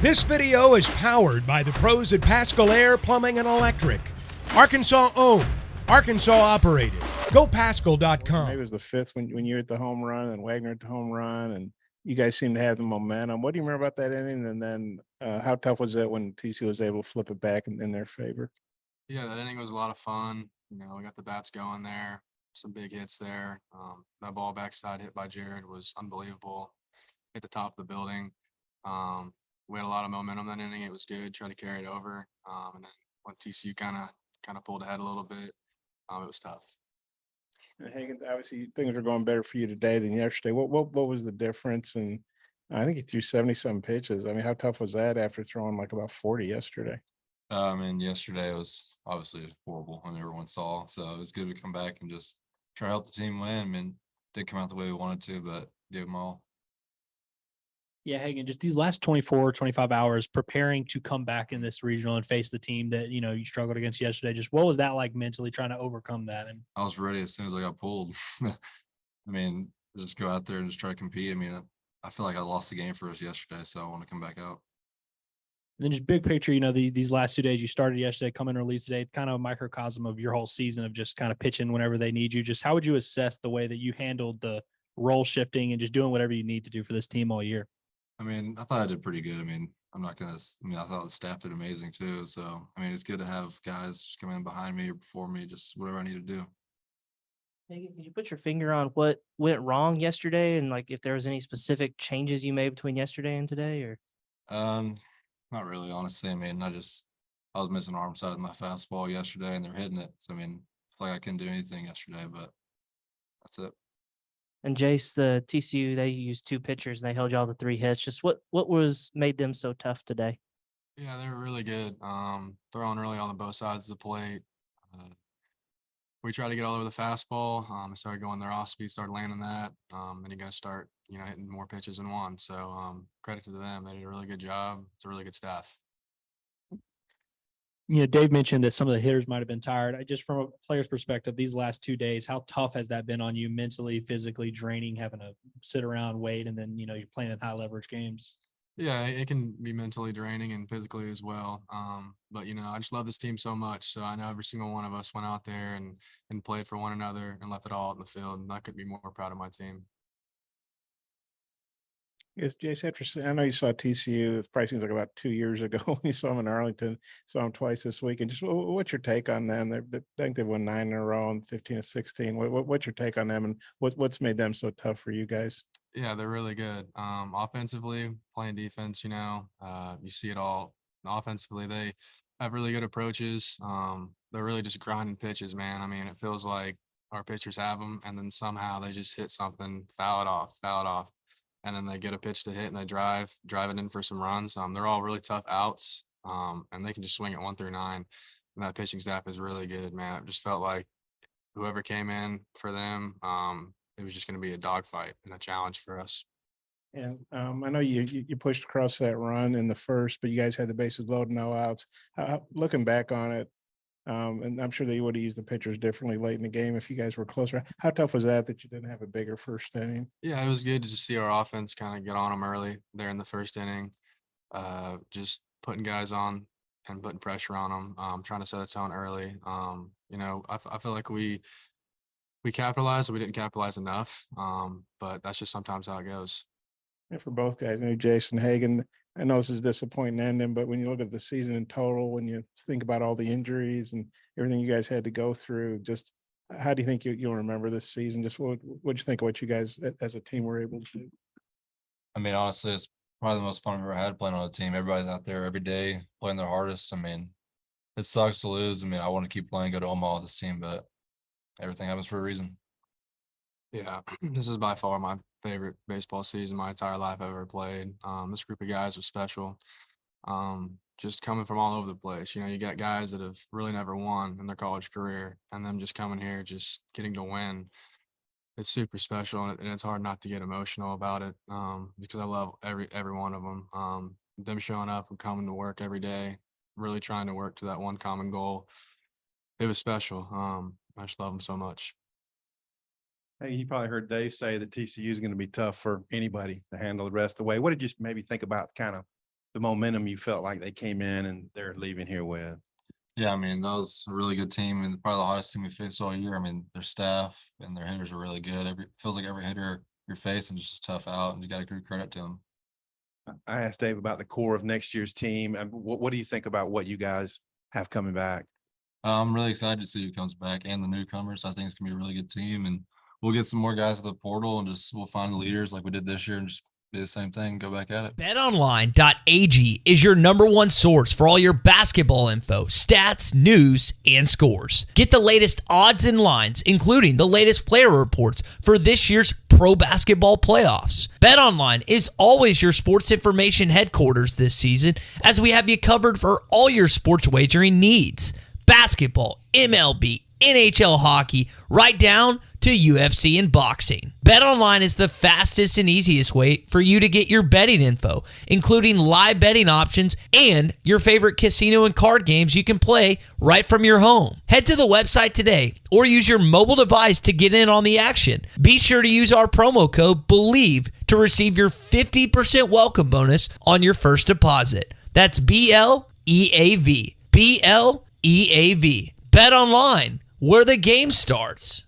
This video is powered by the pros at Pascal Air Plumbing and Electric. Arkansas owned, Arkansas operated. GoPascal.com. Maybe it was the fifth when you hit the home run and Wagner hit the home run, and you guys seem to have the momentum. What do you remember about that inning? And then how tough was it when TCU was able to flip it back in their favor? Yeah, that inning was a lot of fun. You know, we got the bats going there, some big hits there. That ball backside hit by Jared was unbelievable. Hit the top of the building. We had a lot of momentum that inning. It was good. Tried to carry it over. And then when TCU kind of pulled ahead a little bit, it was tough. And Hagen, obviously things are going better for you today than yesterday. What was the difference? And I think you threw 70-some pitches. I mean, how tough was that after throwing like about 40 yesterday? And yesterday was obviously horrible when everyone saw. So it was good to come back and just try to help the team win. I mean, didn't come out the way we wanted to, but gave them all. Yeah, Hagen, just these last 24, 25 hours preparing to come back in this regional and face the team that, you know, you struggled against yesterday. Just what was that like mentally trying to overcome that? And I was ready as soon as I got pulled. I mean, just go out there and just try to compete. I mean, I feel like I lost the game for us yesterday, so I want to come back out. then just big picture, you know, these last 2 days you started yesterday, come in relief today, kind of a microcosm of your whole season of just kind of pitching whenever they need you. Just how would you assess the way that you handled the role shifting and just doing whatever you need to do for this team all year? I mean, I thought I did pretty good. I mean, I thought the staff did amazing too. So, I mean, it's good to have guys just come in behind me or before me, just whatever I need to do. Hey, can you put your finger on what went wrong yesterday, and like if there was any specific changes you made between yesterday and today? Or Not really, honestly. I mean, I was missing arm side of my fastball yesterday and they're hitting it. So, I mean, I feel like I couldn't do anything yesterday, but that's it. and Jace, the TCU, they used 2 pitchers and they held y'all to 3 hits. Just what was made them so tough today? Yeah, they were really good. Throwing early on both sides of the plate. We tried to get all over the fastball. I started going their off speed, started landing that. Then you got to start, hitting more pitches than one. So credit to them. They did a really good job. It's a really good staff. You know, Dave mentioned that some of the hitters might have been tired. Just from a player's perspective, these last 2 days, how tough has that been on you mentally, physically, draining, having to sit around, wait, and then, you're playing in high leverage games? Yeah, it can be mentally draining and physically as well. But I just love this team so much. So I know every single one of us went out there and played for one another and left it all out in the field. And I could be more proud of my team. Yes, Jace, I know you saw TCU. It probably seems like about 2 years ago when you saw them in Arlington. Saw them twice this week. And just what's your take on them? I think they've won 9 in a row and 15 of 16. What's your take on them, and what's made them so tough for you guys? Yeah, they're really good. Offensively, playing defense, you see it all. Offensively, they have really good approaches. They're really just grinding pitches, man. I mean, it feels like our pitchers have them, and then somehow they just hit something, foul it off. And then they get a pitch to hit and they drive it in for some runs. They're all really tough outs, and they can just swing it 1 through 9. And that pitching staff is really good, man. It just felt like whoever came in for them, it was just going to be a dogfight and a challenge for us. And I know you pushed across that run in the first, but you guys had the bases loaded, no outs. Looking back on it, and I'm sure that you would have used the pitchers differently late in the game if you guys were closer. How tough was that you didn't have a bigger first inning? Yeah, it was good to just see our offense kind of get on them early there in the first inning. Just putting guys on and putting pressure on them, trying to set a tone early. I feel like we capitalized, but we didn't capitalize enough. But that's just sometimes how it goes. And for both guys, Jason Hagen, I know this is disappointing ending, but when you look at the season in total, when you think about all the injuries and everything you guys had to go through, just how do you think you'll remember this season? Just what'd you think of what you guys as a team were able to do? I mean, honestly, it's probably the most fun I've ever had playing on a team. Everybody's out there every day playing their hardest. I mean, it sucks to lose. I mean, I want to keep playing, go to Omaha with this team, but everything happens for a reason. Yeah, this is by far my favorite baseball season my entire life I've ever played. This group of guys was special. Just coming from all over the place. You got guys that have really never won in their college career, and them just coming here, just getting to win. It's super special, and it's hard not to get emotional about it, because I love every one of them. Them showing up and coming to work every day, really trying to work to that one common goal. It was special. I just love them so much. Hey, you probably heard Dave say that TCU is going to be tough for anybody to handle the rest of the way. What did you maybe think about kind of the momentum you felt like they came in and they're leaving here with? Yeah, I mean, that was a really good team and probably the hottest team we faced all year. I mean, their staff and their hitters are really good. Feels like every hitter you're facing just a tough out, and you got to give credit to them. I asked Dave about the core of next year's team. And what do you think about what you guys have coming back? I'm really excited to see who comes back and the newcomers. I think it's gonna be a really good team, and we'll get some more guys at the portal, and we'll find the leaders like we did this year, and just do the same thing, go back at it. BetOnline.ag is your #1 source for all your basketball info, stats, news, and scores. Get the latest odds and lines, including the latest player reports for this year's pro basketball playoffs. BetOnline is always your sports information headquarters this season, as we have you covered for all your sports wagering needs. Basketball, MLB, NHL hockey, right down to UFC and boxing. BetOnline is the fastest and easiest way for you to get your betting info, including live betting options and your favorite casino and card games you can play right from your home. Head to the website today or use your mobile device to get in on the action. Be sure to use our promo code BELIEVE to receive your 50% welcome bonus on your first deposit. That's BLEAV. BLEAV. Bet online, where the game starts.